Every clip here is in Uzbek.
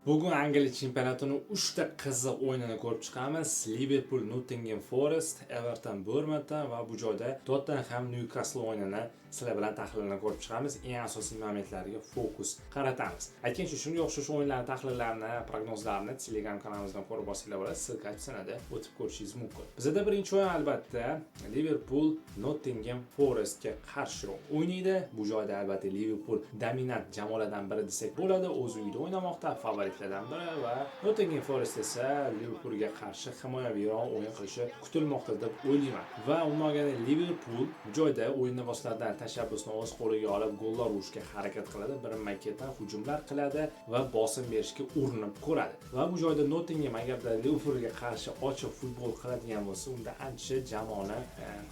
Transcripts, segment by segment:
Bugun Angliya chempionatining 3 ta qiziq o'yinini ko'rib chiqamiz. Liverpool, Nottingham Forest, Everton, Bournemouth va bu joyda Tottenham, Newcastle o'yinini sizlar bilan tahlilini ko'rib chiqamiz. Eng asosiy momentlarga fokus qaratamiz. Aytgancha shunga o'xshash o'yinlarning tahlillarini, prognozlarini Telegram kanalimizdan ko'rib olsanglar bo'ladi. Ссылка opsiyasida o'tib ko'rishingiz mumkin. Bizda birinchi o'yin albatta Liverpool Nottingham Forestga qarshi o'ynaydi. Bu joyda albatta Liverpool dominant jamoalardan biri desak bo'ladi. O'z uyida o'ynamoqda, favoritlardan biri va Nottingham Forest esa Liverpoolga qarshi himoyaviyroq o'yin qilishi kutilmoqda deb o'ylayman. Va umuman olganda Liverpool bu joyda o'yinni boshlaridan tashabbusni o'z qo'liga olib gollar urishga harakat qiladi, birin-ketin hujumlar qiladi va bosim berishga urinib ko'radi. Va bu joyda Nottingham agarda Liverpoolga qarshi ochiq futbol qiladigan bo'lsa, unda ancha jamoani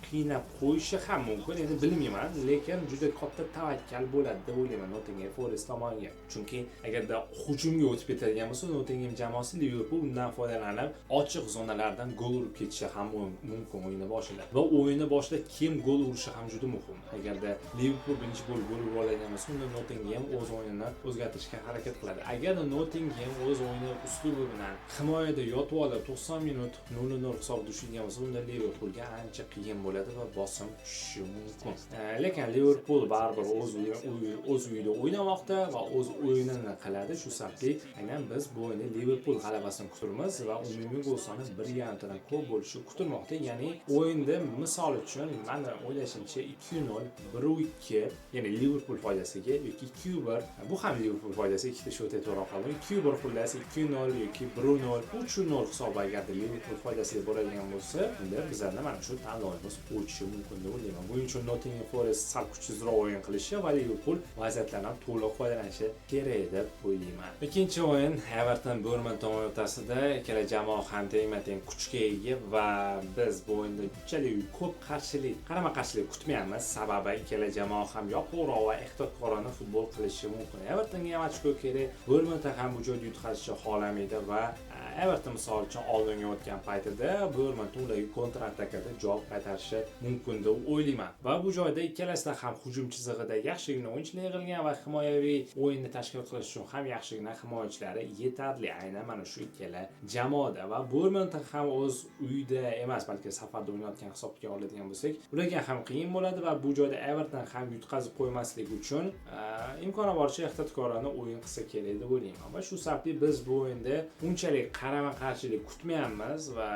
qiynab qo'yishi ham mumkin. Endi bilmayman, lekin juda katta tavakkal bo'ladi deb o'ylayman Nottingham Forest tomoniga. Chunki agarda hujumga o'tib ketadigan bo'lsa, Nottingham jamoasi Liverpool undan foydalanib ochiq zonalardan gol urib ketishi ham mumkin o'yinni boshida. Va o'yinni boshida kim gol urishi ham juda muhim. Agarda Liverpool birinchi gol urib oladigan bo'lsa, unda Nottingham o'z o'yinini o'zgartirishga harakat qiladi. Agar Nottingham o'z o'yini uslubi bilan himoyada yotib olib 90 minut 0-0 hisob tushirgan bo'lsa, unda Liverpoolga ancha qiyin bo'ladi va bosim tushishi mumkin. Lekin Liverpool baribir o'z uyida o'ynamoqda va o'z o'yinini qiladi. Shu sababli aynan biz bu o'yinda Liverpool g'alabasini kutilamiz va umumiy gol soni 1.5 dan ko'p bo'lishi kutilmoqda. Ya'ni o'yinda misol uchun men o'ylashimcha 2-0, 1-2, ya'ni Liverpool foydasiga yoki 2-1. Bu ham Liverpool foydasiga ikkita shot e'tibor qildim. 2-1 xullas 2-0 yoki 1-0, 3-0 hisob agarda Liverpool foydasiga bo'ladigan bo'lsa, unda bizlarning mana shu tanlovimiz o'tishi mumkin deb o'ylayman. Buning uchun Nottingham Forest sal kuchsizroq o'yin qilishi va Liverpool vaziyatlardan to'liq foydalanishi kerak deb o'ylayman. Ikkinchi o'yin Everton Bournemouth o'rtasida ikkala jamoa ham teng-teng kuchga ega va biz bu o'yinda unchalik ko'p qarama-qarshilik kutmayapmiz. Sababi ikkala jamoa ham yopiqroq va ehtiyotkorona futbol qilishi mumkin. Evertonga ham ochko kerak, Bournemouth ham bu joyda yutqazishni xohlamaydi va Everton misol uchun oldinga o'tgan paytida Bournemouth ularga kontratakada javob qaytarishi mumkin deb o'ylayman. Va bu joyda ikkalasida ham hujum chizig'ida yaxshigina o'yinchilar yig'ilgan va himoyaviy o'yinni tashkil qilish uchun ham yaxshigina himoyachilari yetarli. Aynan mana shu ikkala jamoada va Bournemouth ham o'z uyida emas, balki safarda o'ynayotgan hisobga oladigan bo'lsak, ularga ham qiyin bo'ladi va bu joyda Everton ham yutqazib qo'ymaslik uchun imkoni boricha ehtiyotkorona o'yin qilsa kerak deb o'ylayman. Va shu sababli biz bu o'yinda unchalik qarama-qarshilik kutmayapmiz va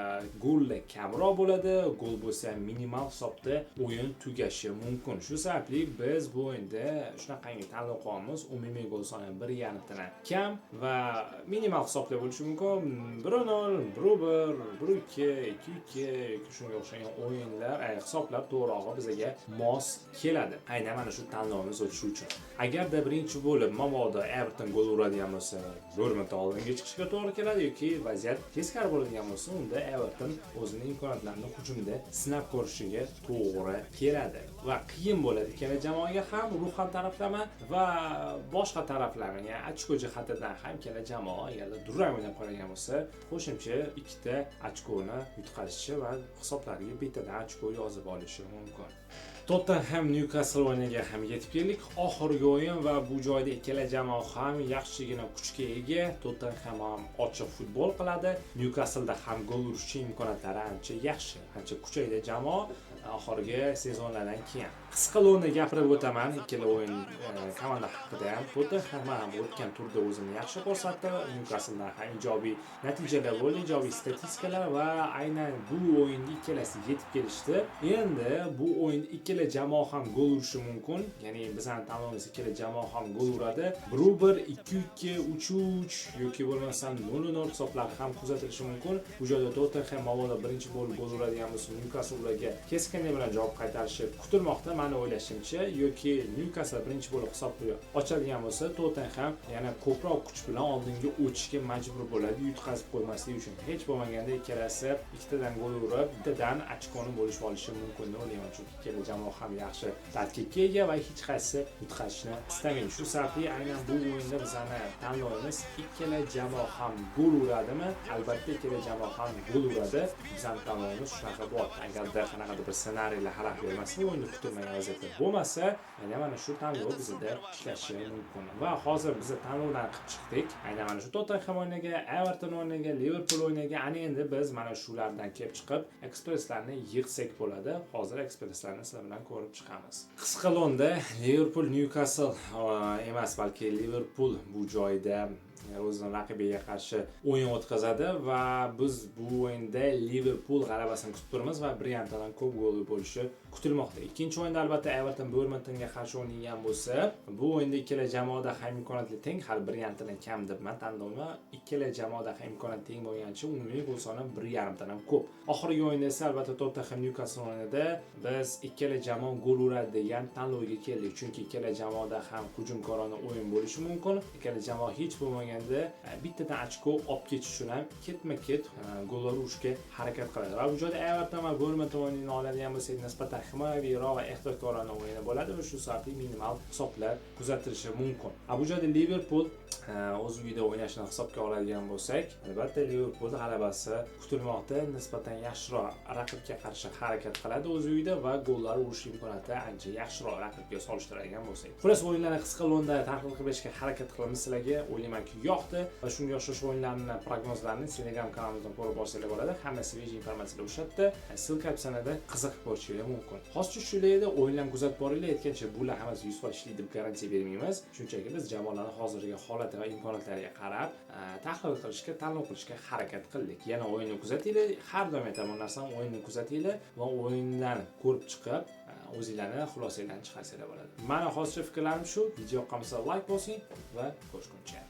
gollar kamroq bo'ladi. Gol bo'lsa minimal hisobda o'yin tugashi mumkin. Shu sababli biz bu o'yinda shunaqangi tanlov qilamiz. Umumiy gol soni 1.5 dan kam va minimal hisobda bo'lishi mumkin. 1-0, 1-1, 1-2, 2-2 shunga o'xshagan o'yinlar, hisoblar to'g'rog'i bizga mos keladi. Aynan mana shu tanlovimiz o'tishi uchun. Agarda birinchi bo'lib mabodo Everton gol uradigan bo'lsa, Bournemouth oldinga chiqishga to'g'ri keladi yoki vaziyat teskari bo'ladigan bo'lsa, unda Everton o'zining imkoniyatlarini hujumda sinab ko'rishiga to'g'ri keladi. Va qiyin bo'ladi ikkala jamoaga ham ruhan taraflama va boshqa taraflama, ya'ni ochko jihatidan ham ikkala jamoa agarda durang o'ynab qolgan bo'lsa, qo'shimcha ikkita ochkoni yutqazishi va hisoblariga bittadan ochko yozib olishi mumkin. Tottenham Newcastle o'yiniga ham yetib keldik. Oxirgi o'yin va bu joyda ikkala jamoa ham yaxshigina kuchga ega. Tottenham ham ochiq futbol qiladi. Newcastle da ham gol urish uchun ancha yaxshi, ancha kuchaydi jamoa oxirgi sezonlardan keyin. Qisqalo'ni gapirib o'taman ikkala o'yin komanda haqida ham. Tottenham ham o'tgan turda o'zini yaxshi ko'rsatdi. Newcastle da ham ijobiy natijalar bo'ldi, ijobiy statistikalar va aynan bu o'yinda ikkalasi yetib kelishdi. Endi bu o'yinda ikkala jamoa ham gol urishi mumkin. Ya'ni bizning tanlovimiz ikkala jamoa ham gol uradi. 1-1, 2-2, 3-3 yoki bo'lmasa 0-0 hisoblar ham kuzatilishi mumkin. Bu joyda Tottenham mabodo birinchi gol uradigan bo'lsa, Newcastle ularga keskinlik bilan javob qaytarishi kutilmoqda. Meni o'ylashimcha, yoki Newcastle birinchi bo'lib hisobni ochadigan bo'lsa, Tottenham yana ko'proq kuch bilan oldinga o'tishga majbur bo'ladi, yutqazib qo'ymaslik uchun. Hech bo'lmaganda ikkalasi ikkitadan gol urib, bittadan ochkoni bo'lishib olishi mumkin deb o'ylayman. Chunki ikkala jamoa ham yaxshi tarkibga ega va hech qaysi yutqazishni istamaydi. Shu sababli aynan bu o'yinda bizning tanlovimiz ikkala jamoa ham gol uradimi? Albatta ikkala jamoa ham gol uradi. Bizning tanlovimiz shunaqa bo'ladi. Agarda qanaqadir bir ssenariylar xalaqit bermasa, o'yinni kutilmagan vaziyatlar bo'lmasa, aynan mana shu tanlov bizda ishlashi mumkin. Va hozir biz tanlovlarni qilib chiqdik. Aynan mana shu Tottenham o'yiniga, Everton o'yiniga, Liverpool o'yiniga, ana endi biz mana shulardan kelib chiqib, ekspresslarni yig'sak bo'ladi. Hozir ekspresslarni sizlar bilan ko'rib chiqamiz. Qisqa lo'nda Liverpool Newcastle emas, balki Liverpool bu joyda o'zining raqibiga qarshi o'yin o'tkazadi va biz bu o'yinda Liverpool g'alabasini kutib turibmiz va Brightondan ko'p gol bo'lishi kutilmoqda. Ikkinchi o'yinda albatta Everton Bournemouthga qarshi o'ynagan bo'lsa, bu o'yinda ikkala jamoada ham imkoniyatli teng, hali Brightondan kam debman tanlovda. Ikkala jamoada ham imkoniyat teng bo'lganicha umumiy gol soni 1.5 dan ham ko'p. Oxirgi o'yinda esa albatta Tottenham Newcastle o'yinida biz ikkala jamoa gol uradi degan tanlovga keldik, chunki ikkala jamoada ham hujumkorona o'yin bo'lishi mumkin. Ikkala jamoa hech bo'lmagan bittadan ochko olib ketish uchun ham ketma-ket gollar urishga harakat qiladi. Va bu joyda Everton va Bournemouth o'yinini oladigan bo'lsak, nisbatan himoyaviyroq va ehtiyotkorona o'yin bo'ladi va shu sababli minimal hisoblar kuzatilishi mumkin. Bu joyda Liverpool o'z uyida o'ynashini hisobga oladigan bo'lsak, albatta Liverpool g'alabasi kutilmoqda, nisbatan yaxshiroq raqibga qarshi harakat qiladi o'z uyida va gollar urish imkoniyati ancha yaxshiroq raqibga solishtiradigan bo'lsak. Xullas, o'yinlarni qisqa lo'nda tahlil qilib berishga harakat qilamiz sizlarga. O'ylaymanki yoqdi va shunga o'xshash o'yinlarning prognozlarini Telegram kanalimizdan ko'rib olsanglar bo'ladi. Hammasi vijin informatsiyalar o'sha yerda. Silka opsiyasida qiziqib ko'rishingiz mumkin. Hozircha shularda o'yinlarni kuzatib boringlar. Aytgancha bular hammasi 100% ishlaydi deb garantiya bermaymiz. Shunchaki biz jamoalarning hozirgi holati va imkoniyatlariga qarab tahlil qilishga, tanlov qilishga harakat qildik. Yana o'yinni kuzatinglar. Har doim aytaman narsani, o'yinni kuzatinglar va o'yinlarni ko'rib chiqib o'zingizlarning xulosalarni chiqarsanglar bo'ladi. Mana hozircha fikrlarim shu. Video yoqqan bo'lsa like bosing va ko'rishguncha.